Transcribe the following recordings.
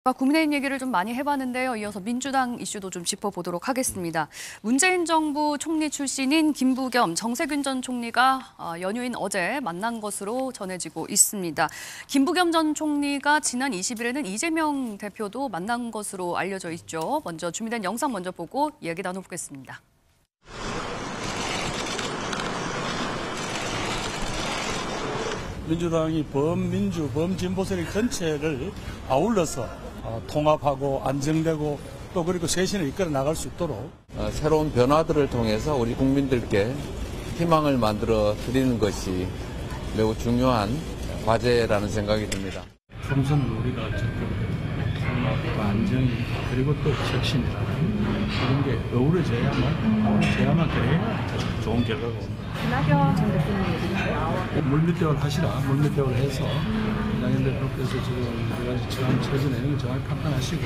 국민의힘 얘기를 좀 많이 해봤는데요. 이어서 민주당 이슈도 좀 짚어보도록 하겠습니다. 문재인 정부 총리 출신인 김부겸, 정세균 전 총리가 연휴인 어제 만난 것으로 전해지고 있습니다. 김부겸 전 총리가 지난 20일에는 이재명 대표도 만난 것으로 알려져 있죠. 먼저 준비된 영상 먼저 보고 이야기 나눠보겠습니다. 민주당이 범민주, 범진보 세력 전체를 아울러서 통합하고 안정되고 또 그리고 쇄신을 이끌어 나갈 수 있도록 새로운 변화들을 통해서 우리 국민들께 희망을 만들어 드리는 것이 매우 중요한 과제라는 생각이 듭니다. 총선 우리가 조금 통합과 안정 그리고 또 혁신이라는 이런 게 어우러져야만 그래야 좋은 결과가 옵니다. 이낙연 전 대표님 얘기가 나와. 물밑대화를 하시라. 물밑대화를 해서 이낙연 대표께서 지금 여러 가지 처한 처지 내용을 정확히 판단하시고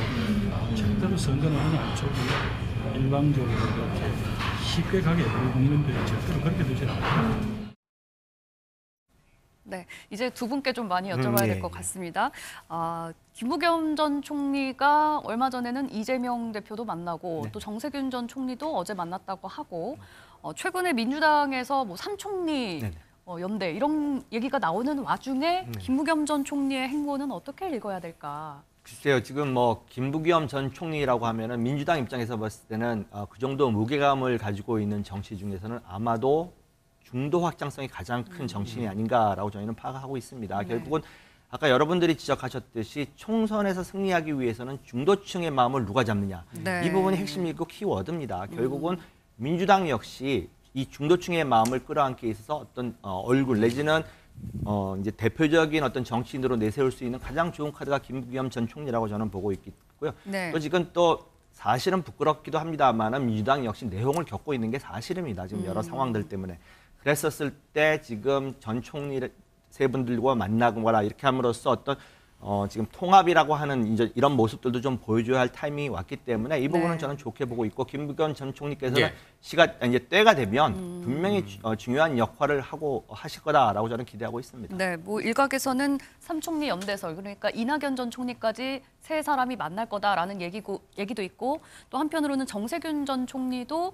절대로 선거는 하지 않죠. 일방적으로 이렇게 쉽게 가게 우리 국민들이 절대로 그렇게 되지 않아요. 네, 이제 두 분께 좀 많이 여쭤봐야 될 것 같습니다. 김부겸 전 총리가 얼마 전에는 이재명 대표도 만나고 또 정세균 전 총리도 어제 만났다고 하고 최근에 민주당에서 뭐 삼총리 연대 이런 얘기가 나오는 와중에 김부겸 전 총리의 행보는 어떻게 읽어야 될까? 글쎄요, 지금 뭐 김부겸 전 총리라고 하면은 민주당 입장에서 봤을 때는 그 정도 무게감을 가지고 있는 정치 중에서는 아마도 중도 확장성이 가장 큰 정치인이 아닌가라고 저희는 파악하고 있습니다. 결국은 아까 여러분들이 지적하셨듯이 총선에서 승리하기 위해서는 중도층의 마음을 누가 잡느냐. 이 부분이 핵심이고 키워드입니다. 결국은 민주당 역시 이 중도층의 마음을 끌어안기 위해서 어떤 얼굴 내지는 이제 대표적인 어떤 정치인으로 내세울 수 있는 가장 좋은 카드가 김부겸 전 총리라고 저는 보고 있고요. 또 지금 또 사실은 부끄럽기도 합니다만 민주당 역시 내홍을 겪고 있는 게 사실입니다. 지금 여러 상황들 때문에. 그랬었을 때 지금 전 총리 세 분들과 만나거나 이렇게 함으로써 어떤 지금 통합이라고 하는 이제 이런 모습들도 좀 보여줘야 할 타이밍이 왔기 때문에 이 부분은 저는 좋게 보고 있고 김부겸 전 총리께서는 이제 때가 되면 분명히 중요한 역할을 하실 거다라고 저는 기대하고 있습니다. 네, 뭐 일각에서는 삼총리 연대설 그러니까 이낙연 전 총리까지 세 사람이 만날 거다라는 얘기도 있고 또 한편으로는 정세균 전 총리도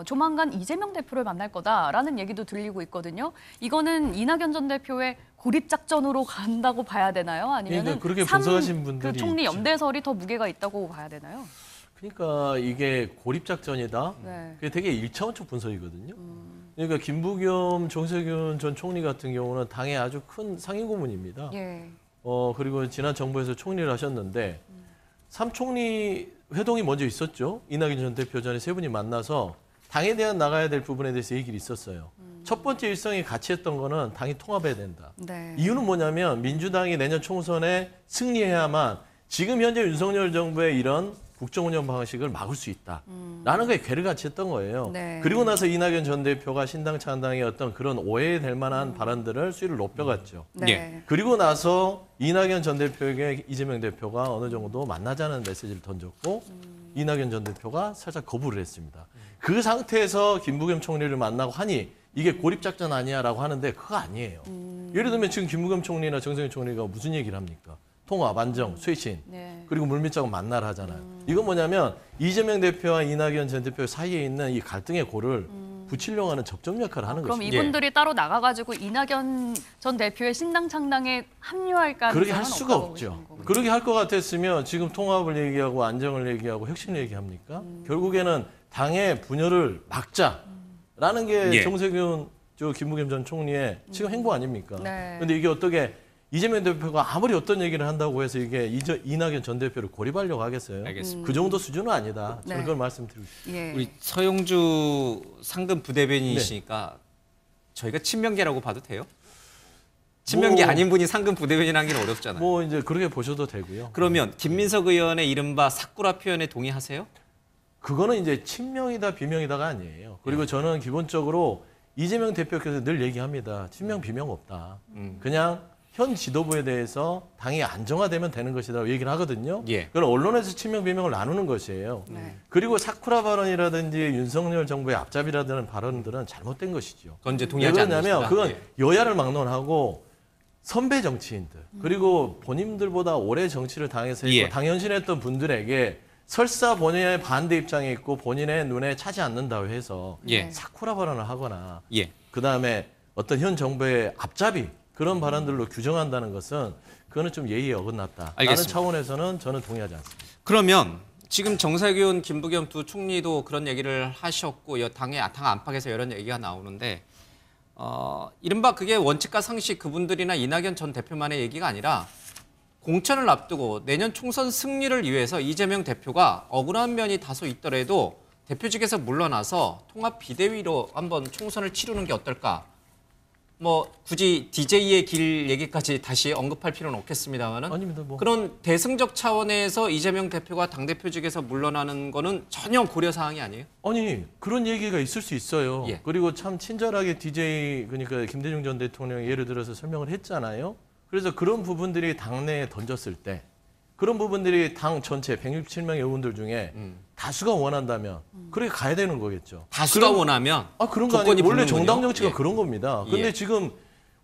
조만간 이재명 대표를 만날 거다라는 얘기도 들리고 있거든요. 이거는 이낙연 전 대표의 고립작전으로 간다고 봐야 되나요? 아니면 그렇게 분석하신 분들이 그 총리 연대설이 더 무게가 있다고 봐야 되나요? 그러니까 이게 고립작전이다. 그게 되게 일차원적 분석이거든요. 그러니까 김부겸, 정세균 전 총리 같은 경우는 당의 아주 큰 상임 고문입니다. 그리고 지난 정부에서 총리를 하셨는데 삼총리 회동이 먼저 있었죠. 이낙연 전 대표 전에 세 분이 만나서 당에 대한 나가야 될 부분에 대해서 얘기를 있었어요. 첫 번째 일성이 같이 했던 거는 당이 통합해야 된다. 이유는 뭐냐면 민주당이 내년 총선에 승리해야만 지금 현재 윤석열 정부의 이런 국정운영 방식을 막을 수 있다라는 거에 괴를 같이 했던 거예요. 그리고 나서 이낙연 전 대표가 신당 창당의 어떤 그런 오해될 만한 발언들을 수위를 높여갔죠. 그리고 나서 이낙연 전 대표에게 이재명 대표가 어느 정도 만나자는 메시지를 던졌고 이낙연 전 대표가 살짝 거부를 했습니다. 그 상태에서 김부겸 총리를 만나고 하니 이게 고립작전 아니야라고 하는데 그거 아니에요. 예를 들면 지금 김부겸 총리나 정세균 총리가 무슨 얘기를 합니까? 통합, 안정, 쇄신, 그리고 물밑작업 만나라 하잖아요. 이건 뭐냐면 이재명 대표와 이낙연 전 대표 사이에 있는 이 갈등의 골을 붙이려고 하는 접점 역할을 하는 그럼 것입니다. 이분들이 따로 나가가지고 이낙연 전 대표의 신당 창당에 합류할 가능성은 그렇게 할 수가 없죠. 그렇게 할 것 같았으면 지금 통합을 얘기하고 안정을 얘기하고 혁신을 얘기합니까? 결국에는 당의 분열을 막자라는 게 정세균, 김부겸 전 총리의 지금 행보 아닙니까? 그런데 이게 어떻게 이재명 대표가 아무리 어떤 얘기를 한다고 해서 이게 이낙연 전 대표를 고립하려고 하겠어요? 알겠습니다. 그 정도 수준은 아니다. 저는 그걸 말씀드리고 싶습니다. 우리 서영주 상근 부대변인이시니까 저희가 친명계라고 봐도 돼요? 친명계 아닌 분이 상근 부대변인하기는 어렵잖아요. 뭐 이제 그렇게 보셔도 되고요. 그러면 김민석 의원의 이른바 사꾸라 표현에 동의하세요? 그거는 이제 친명이다 비명이다가 아니에요. 그리고 저는 기본적으로 이재명 대표께서 늘 얘기합니다. 친명 비명 없다. 그냥 현 지도부에 대해서 당이 안정화되면 되는 것이라고 얘기를 하거든요. 그건 언론에서 친명 비명을 나누는 것이에요. 그리고 사쿠라 발언이라든지 윤석열 정부의 앞잡이라는 발언들은 잘못된 것이죠. 그건 이제 동의하지 않습니다. 왜냐하면 그건 여야를 막론하고 선배 정치인들 그리고 본인들보다 오래 정치를 당해서 있고 예. 당연신했던 분들에게 설사 본인의 반대 입장에 있고 본인의 눈에 차지 않는다고 해서 예. 사쿠라 발언을 하거나 예. 그다음에 어떤 현 정부의 앞잡이 그런 발언들로 규정한다는 것은 그거는 좀 예의에 어긋났다. 라는 알겠습니다. 차원에서는 저는 동의하지 않습니다. 그러면 지금 정세균, 김부겸 두 총리도 그런 얘기를 하셨고 당의 당 안팎에서 이런 얘기가 나오는데 이른바 그게 원칙과 상식 그분들이나 이낙연 전 대표만의 얘기가 아니라 공천을 앞두고 내년 총선 승리를 위해서 이재명 대표가 억울한 면이 다소 있더라도 대표직에서 물러나서 통합 비대위로 한번 총선을 치르는 게 어떨까? 뭐 굳이 DJ의 길 얘기까지 다시 언급할 필요는 없겠습니다만은 아닙니다. 뭐. 그런 대승적 차원에서 이재명 대표가 당대표직에서 물러나는 거는 전혀 고려 사항이 아니에요? 아니 그런 얘기가 있을 수 있어요. 예. 그리고 참 친절하게 DJ 그러니까 김대중 전 대통령이 예를 들어서 설명을 했잖아요. 그래서 그런 부분들이 당내에 던졌을 때 그런 부분들이 당 전체 167명의 의원들 중에 다수가 원한다면 그렇게 가야 되는 거겠죠. 다수가 원하면 그런 거 조건이 아니에요. 원래 붙는군요. 정당 정치가 예. 그런 겁니다. 근데 예. 지금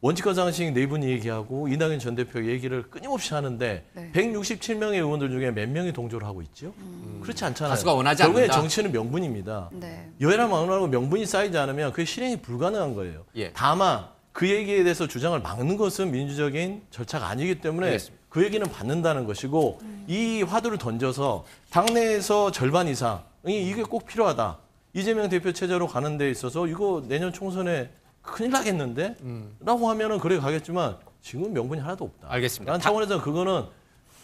원칙과 상식 네 분이 얘기하고 이낙연 전 대표 얘기를 끊임없이 하는데 네. 167명의 의원들 중에 몇 명이 동조를 하고 있죠? 그렇지 않잖아요. 다수가 원하지 결국에 않는다. 정치는 명분입니다. 네. 여야랑 막론하고 명분이 쌓이지 않으면 그게 실행이 불가능한 거예요. 예. 다만 그 얘기에 대해서 주장을 막는 것은 민주적인 절차가 아니기 때문에 알겠습니다. 그 얘기는 받는다는 것이고 이 화두를 던져서 당내에서 절반 이상이 이게 꼭 필요하다. 이재명 대표 체제로 가는 데 있어서 이거 내년 총선에 큰일 나겠는데? 라고 하면은 그래 가겠지만 지금 명분이 하나도 없다. 알겠습니다. 라는 차원에서 그거는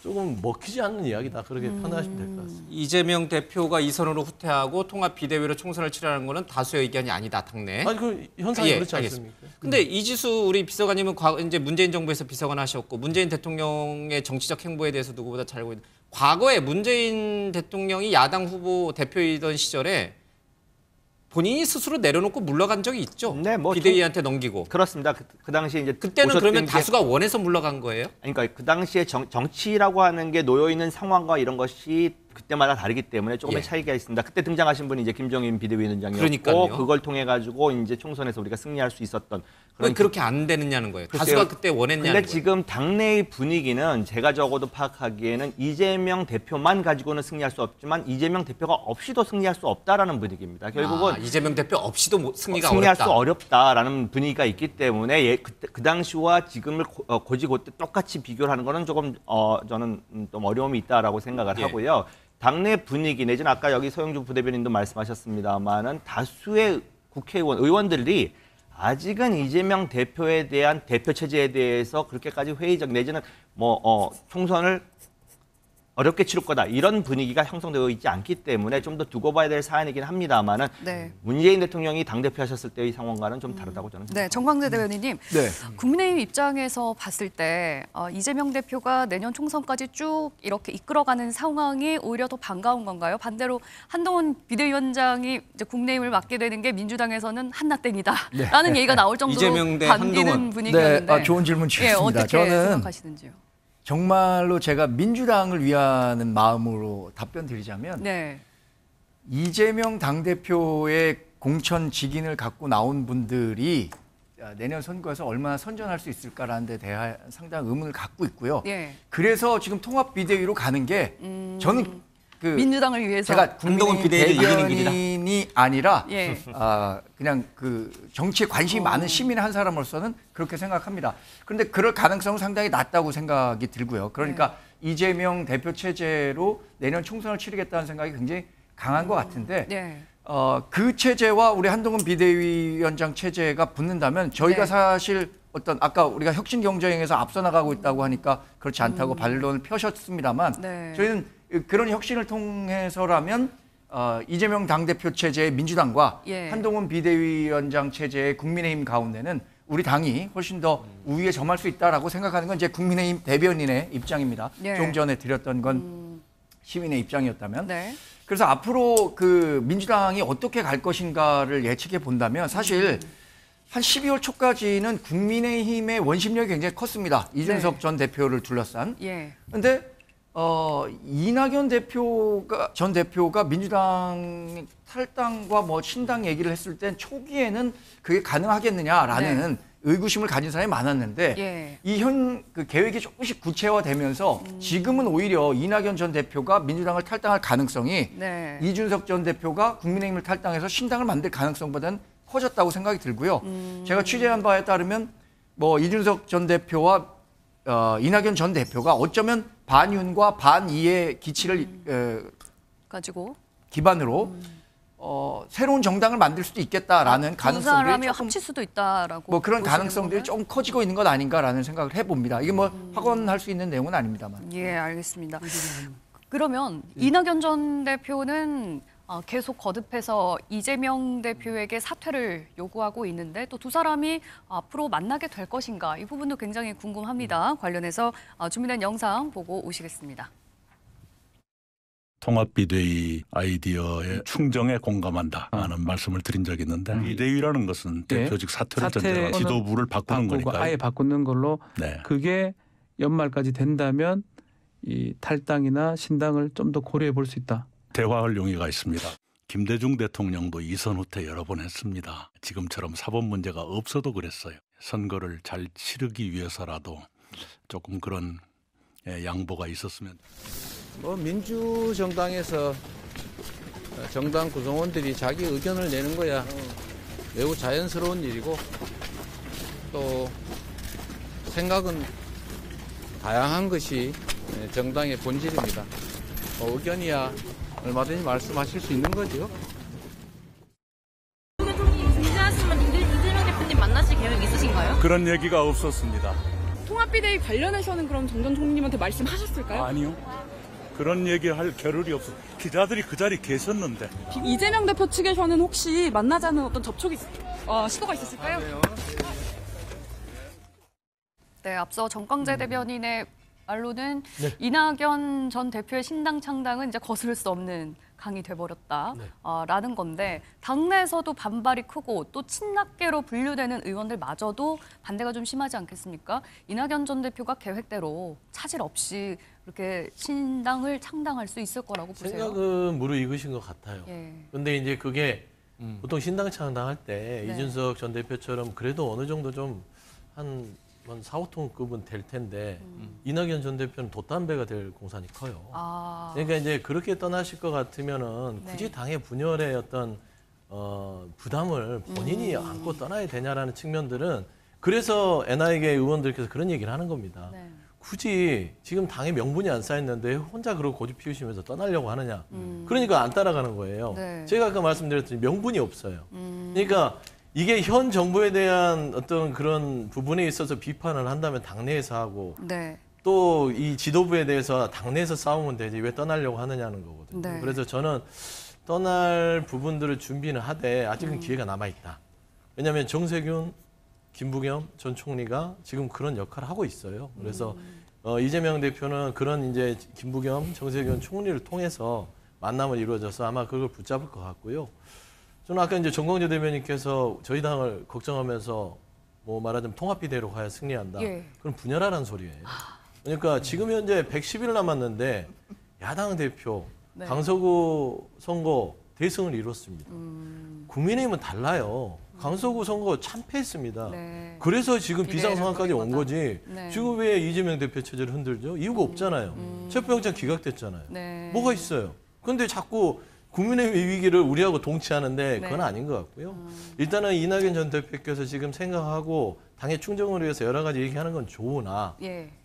조금 먹히지 않는 이야기다. 그렇게 판단하시면 될 것 같습니다. 이재명 대표가 이선으로 후퇴하고 통합 비대위로 총선을 치르라는 거는 다수의 의견이 아니다 당내. 아니 그 현상이 예, 그렇지 알겠습니다. 않습니까? 근데 이지수 우리 비서관님은 이제 문재인 정부에서 비서관 하셨고 문재인 대통령의 정치적 행보에 대해서 누구보다 잘 알고 있는. 과거에 문재인 대통령이 야당 후보 대표이던 시절에 본인이 스스로 내려놓고 물러간 적이 있죠. 네, 뭐 비대위한테 넘기고. 그렇습니다. 그 당시에 이제 그때는 오셨던 그러면 게- 다수가 원해서 물러간 거예요? 그러니까 그 당시에 정치라고 하는 게 놓여 있는 상황과 이런 것이 그때마다 다르기 때문에 조금의 예. 차이가 있습니다. 그때 등장하신 분이 이제 김종인 비대위원장이었고 그러니까요. 그걸 통해 가지고 이제 총선에서 우리가 승리할 수 있었던 왜 그렇게 안 되느냐는 거예요. 글쎄요. 다수가 그때 원했냐는 근데 거예요. 지금 당내의 분위기는 제가 적어도 파악하기에는 이재명 대표만 가지고는 승리할 수 없지만 이재명 대표가 없이도 승리할 수 없다라는 분위기입니다. 결국은 이재명 대표 없이도 승리가 승리할 어렵다. 수 어렵다라는 분위기가 있기 때문에 그 당시와 지금을 고지고대 똑같이 비교를 하는 거는 조금 저는 좀 어려움이 있다라고 생각을 예. 하고요. 당내 분위기 내지는 아까 여기 서영주 부대변인도 말씀하셨습니다만은 다수의 국회의원 의원들이 아직은 이재명 대표에 대한 대표 체제에 대해서 그렇게까지 회의적 내지는 총선을 어렵게 치를 거다 이런 분위기가 형성되어 있지 않기 때문에 좀 더 두고 봐야 될 사안이긴 합니다만은 네. 문재인 대통령이 당대표 하셨을 때의 상황과는 좀 다르다고 저는 생각합니다. 네, 정광재 대변인님. 네. 국민의힘 입장에서 봤을 때 이재명 대표가 내년 총선까지 쭉 이렇게 이끌어가는 상황이 오히려 더 반가운 건가요? 반대로 한동훈 비대위원장이 이제 국민의힘을 맡게 되는 게 민주당에서는 한나땡이다라는 얘기가 나올 정도로 이재명 대 반기는 한동훈. 분위기였는데. 네, 좋은 질문 예, 주셨습니다. 어떻게 저는 생각하시는지요? 정말로 제가 민주당을 위하는 마음으로 답변 드리자면 네. 이재명 당대표의 공천 직인을 갖고 나온 분들이 내년 선거에서 얼마나 선전할 수 있을까라는 데 대한 상당한 의문을 갖고 있고요. 예. 그래서 지금 통합 비대위로 가는 게 저는 그 민주당을 위해서. 제가 한동훈 국민의힘 비대위를 이기는 길이다. 대변인이 아니라 예. 그냥 그 정치에 관심이 많은 시민 한 사람으로서는 그렇게 생각합니다. 그런데 그럴 가능성은 상당히 낮다고 생각이 들고요. 그러니까 이재명 대표 체제로 내년 총선을 치르겠다는 생각이 굉장히 강한 것 같은데 네. 그 체제와 우리 한동훈 비대위원장 체제가 붙는다면 저희가 네. 사실 어떤 아까 우리가 혁신 경쟁에서 앞서 나가고 있다고 하니까 그렇지 않다고 반론을 펴셨습니다만 네. 저희는 그런 혁신을 통해서라면 이재명 당대표 체제의 민주당과 예. 한동훈 비대위원장 체제의 국민의힘 가운데는 우리 당이 훨씬 더 우위에 점할 수 있다라고 생각하는 건 이제 국민의힘 대변인의 입장입니다. 예. 좀 전에 드렸던 건 시민의 입장이었다면. 네. 그래서 앞으로 그 민주당이 어떻게 갈 것인가를 예측해 본다면 사실 한 12월 초까지는 국민의힘의 원심력이 굉장히 컸습니다. 이준석 네. 전 대표를 둘러싼. 예. 근데 이낙연 전 대표가 민주당 탈당과 뭐 신당 얘기를 했을 땐 초기에는 그게 가능하겠느냐라는 의구심을 가진 사람이 많았는데 예. 이 그 계획이 조금씩 구체화되면서 지금은 오히려 이낙연 전 대표가 민주당을 탈당할 가능성이 네. 이준석 전 대표가 국민의힘을 탈당해서 신당을 만들 가능성보다는 커졌다고 생각이 들고요. 제가 취재한 바에 따르면 뭐 이준석 전 대표와 이낙연 전 대표가 어쩌면 반윤과 반이의 기치를 가지고 기반으로 새로운 정당을 만들 수도 있겠다라는 두 가능성들이 사람이 조금 합칠 수도 있다라고 뭐 그런 보시는 가능성들이 건가요? 좀 커지고 있는 것 아닌가라는 생각을 해봅니다. 이게 뭐 확언할 수 있는 내용은 아닙니다만. 예, 알겠습니다. 그러면 이낙연 전 대표는 계속 거듭해서 이재명 대표에게 사퇴를 요구하고 있는데 또 두 사람이 앞으로 만나게 될 것인가 이 부분도 굉장히 궁금합니다. 관련해서 준비된 영상 보고 오시겠습니다. 통합비대위 아이디어의 충정에 공감한다라는 말씀을 드린 적이 있는데 비대위라는 것은 네. 대표직 사퇴를 사퇴 전제로 지도부를 바꾸는 거니까요. 아예 바꾸는 걸로 네. 그게 연말까지 된다면 이 탈당이나 신당을 좀 더 고려해 볼 수 있다. 대화할 용의가 있습니다. 김대중 대통령도 이선 후퇴 여러 번 했습니다. 지금처럼 사법 문제가 없어도 그랬어요. 선거를 잘 치르기 위해서라도 조금 그런 양보가 있었으면. 뭐 민주정당에서 정당 구성원들이 자기 의견을 내는 거야 매우 자연스러운 일이고 또 생각은 다양한 것이 정당의 본질입니다. 의견이야 얼마든지 말씀하실 수 있는 거죠. 준비하시면 이재명 대표님 만나실 계획 있으신가요? 그런 얘기가 없었습니다. 통합비대위 관련해서는 그럼 정 전 총리님한테 말씀하셨을까요? 아니요. 그런 얘기할 겨를이 없어. 기자들이 그 자리에 계셨는데. 이재명 대표 측에서는 혹시 만나자는 어떤 접촉이 시도가 있었을까요? 네, 앞서 정광재 대변인의 말로는 이낙연 전 대표의 신당 창당은 이제 거스를 수 없는 강이 돼버렸다라는 건데 당내에서도 반발이 크고 또 친낙계로 분류되는 의원들마저도 반대가 좀 심하지 않겠습니까? 이낙연 전 대표가 계획대로 차질 없이 이렇게 신당을 창당할 수 있을 거라고 보세요? 생각은 무르익으신 것 같아요. 그런데 이제 그게 보통 신당 창당할 때 이준석 전 대표처럼 그래도 어느 정도 좀 한 4, 5톤급은 될 텐데 이낙연 전 대표는 돛담배가 될 공산이 커요. 그러니까 이제 그렇게 떠나실 것 같으면은 굳이 당의 분열의 어떤 부담을 본인이 안고 떠나야 되냐라는 측면들은 그래서 NI계 의원들께서 그런 얘기를 하는 겁니다. 굳이 지금 당의 명분이 안 쌓였는데 혼자 그러고 고집 피우시면서 떠나려고 하느냐. 그러니까 안 따라가는 거예요. 제가 아까 말씀드렸더니 명분이 없어요. 그러니까 이게 현 정부에 대한 어떤 그런 부분에 있어서 비판을 한다면 당내에서 하고 또 이 지도부에 대해서 당내에서 싸우면 되지 왜 떠나려고 하느냐는 거거든요. 그래서 저는 떠날 부분들을 준비는 하되 아직은 기회가 남아있다. 왜냐하면 정세균, 김부겸 전 총리가 지금 그런 역할을 하고 있어요. 그래서 이재명 대표는 그런 이제 김부겸, 정세균 총리를 통해서 만남을 이루어져서 아마 그걸 붙잡을 것 같고요. 저는 아까 이제 정광재 대변인께서 저희 당을 걱정하면서 뭐 말하자면 통합비대로 가야 승리한다. 그럼 분열하라는 소리예요. 그러니까 지금 현재 110일 남았는데 야당 대표 강서구 선거 대승을 이뤘습니다. 국민의힘은 달라요. 강서구 선거 참패했습니다. 그래서 지금 비상 상황까지 온 거지. 지금 왜 이재명 대표 체제를 흔들죠? 이유가 없잖아요. 체포영장 기각됐잖아요. 뭐가 있어요? 근데 자꾸 국민의 위기를 우리하고 동치하는데 그건 아닌 것 같고요. 일단은 이낙연 전 대표께서 지금 생각하고 당의 충정을 위해서 여러 가지 얘기하는 건 좋으나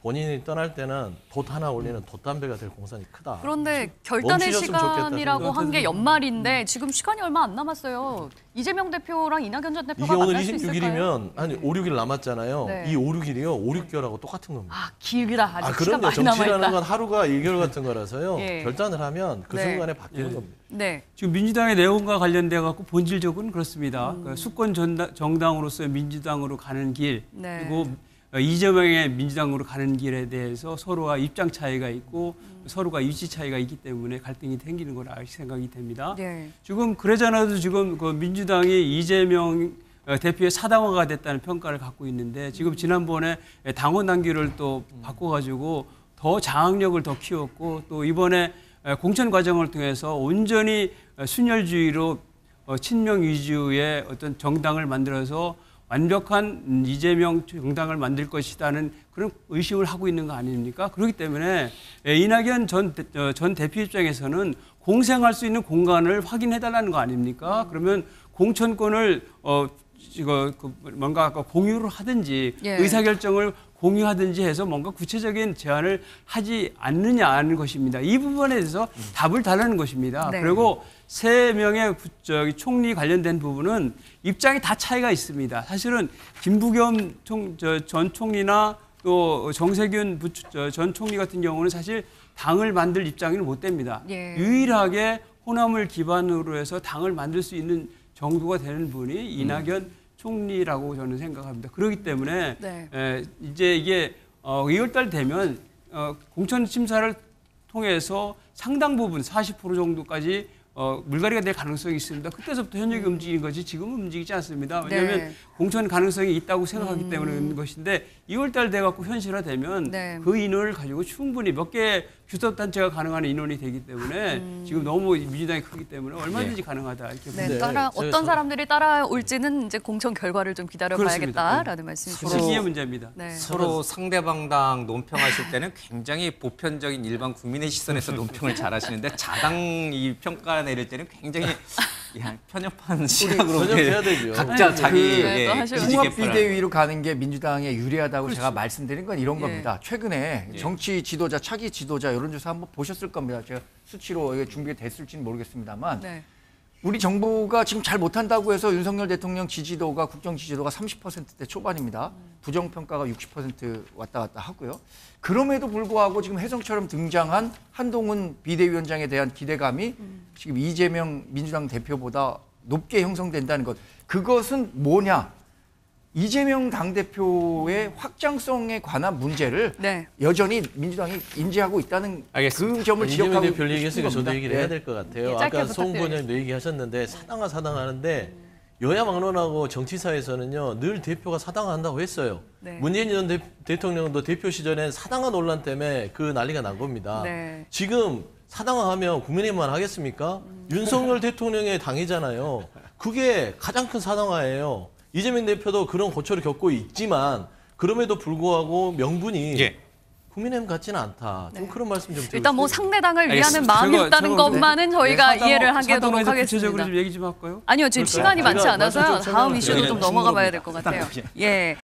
본인이 떠날 때는 돛 하나 올리는 돛담배가 될 공산이 크다. 그런데 결단의 시간이라고 한 게 연말인데 지금 시간이 얼마 안 남았어요. 이재명 대표랑 이낙연 전 대표가 만날 수 있을까요? 이게 오늘 26일이면 한 5, 6일 남았잖아요. 이 5, 6일이요. 5, 6개월하고 똑같은 겁니다. 길다. 아직 시간 많이 정치라는 남아있다. 건 하루가 1개월 같은 거라서요. 결단을 하면 그 순간에 바뀌는 겁니다. 지금 민주당의 내용과 관련돼 갖고 본질적으로는 그렇습니다. 그러니까 수권 정당으로서 민주당으로 가는 길 그리고 이재명의 민주당으로 가는 길에 대해서 서로가 입장 차이가 있고 서로가 위치 차이가 있기 때문에 갈등이 생기는 거라 생각이 됩니다. 지금 그러잖아도 지금 그 민주당이 이재명 대표의 사당화가 됐다는 평가를 갖고 있는데 지금 지난번에 당원 당규를 또 바꿔가지고 더 장악력을 더 키웠고 또 이번에 공천 과정을 통해서 온전히 순혈주의로 친명 위주의 어떤 정당을 만들어서 완벽한 이재명 정당을 만들 것이라는 그런 의심을 하고 있는 거 아닙니까? 그렇기 때문에 이낙연 전 대표 입장에서는 공생할 수 있는 공간을 확인해달라는 거 아닙니까? 그러면 공천권을 뭔가 공유를 하든지 예. 의사결정을 공유하든지 해서 뭔가 구체적인 제안을 하지 않느냐 하는 것입니다. 이 부분에 대해서 답을 달라는 것입니다. 네. 그리고 3명의 총리 관련된 부분은 입장이 다 차이가 있습니다. 사실은 김부겸 전 총리나 또 정세균 전 총리 같은 경우는 사실 당을 만들 입장은 못 됩니다. 예. 유일하게 호남을 기반으로 해서 당을 만들 수 있는 정도가 되는 분이 이낙연 총리라고 저는 생각합니다. 그렇기 때문에 네. 이제 이게 2월달 되면 공천 심사를 통해서 상당 부분 40% 정도까지 물갈이가 될 가능성이 있습니다. 그때서부터 현역이 움직이는 거지 지금은 움직이지 않습니다. 왜냐하면 네. 공천 가능성이 있다고 생각하기 때문에 그런 것인데 2월달 돼갖고 현실화되면 네. 그 인원을 가지고 충분히 몇 개 교섭단체가 가능한 인원이 되기 때문에 지금 너무 민주당이 크기 때문에 얼마든지 가능하다 이렇게 네, 봅니다. 어떤 사람들이 따라올지는 이제 공천 결과를 좀 기다려봐야겠다라는 말씀이시죠. 시기의 문제입니다. 네. 서로 상대방 당 논평하실 때는 굉장히 보편적인 일반 국민의 시선에서 논평을 잘 하시는데 자당 이 평가 내릴 때는 굉장히 편협한 시각으로 편협해야 되죠. 각자 자기 통합 비대위로 가는 게 민주당에 유리하다고 그렇죠. 제가 말씀드린 건 이런 예. 겁니다. 최근에 예. 정치 지도자, 차기 지도자 여론조사 한번 보셨을 겁니다. 제가 수치로 이게 준비됐을지는 모르겠습니다만 네. 우리 정부가 지금 잘 못한다고 해서 윤석열 대통령 지지도가 국정 지지도가 30%대 초반입니다. 부정평가가 60% 왔다 갔다 하고요. 그럼에도 불구하고 지금 혜성처럼 등장한 한동훈 비대위원장에 대한 기대감이 지금 이재명 민주당 대표보다 높게 형성된다는 것. 그것은 뭐냐? 이재명 당대표의 확장성에 관한 문제를 네. 여전히 민주당이 인지하고 있다는 알겠습니다. 그 점을 이재명 지적하고 대표 얘기했으니까 저도 얘기를 해야 될 것 같아요. 짧게 아까 송 부탁드려요. 본장님도 얘기하셨는데 사당하는데 여야 막론하고 정치사에서는요 늘 대표가 사당한다고 했어요. 네. 문재인 전 대통령도 대표 시절엔 사당화 논란 때문에 그 난리가 난 겁니다. 네. 지금 사당화하면 국민의힘만 하겠습니까? 윤석열 대통령의 당이잖아요. 그게 가장 큰 사당화예요. 이재명 대표도 그런 고초를 겪고 있지만 그럼에도 불구하고 명분이 국민의힘 같지는 않다. 좀 그런 말씀 좀 드리고 일단 뭐 싶어요. 상대당을 위하는 알겠습니다. 마음이었다는 제가 것만은 저희가 이해를 하도록 사당에서 하겠습니다. 구체적으로 좀 얘기 좀 할까요? 아니요, 지금 시간이 많지 제가 않아서요. 말씀 좀 다음 이슈로 좀 설명해 넘어가 봐야 될 것 같아요. 예.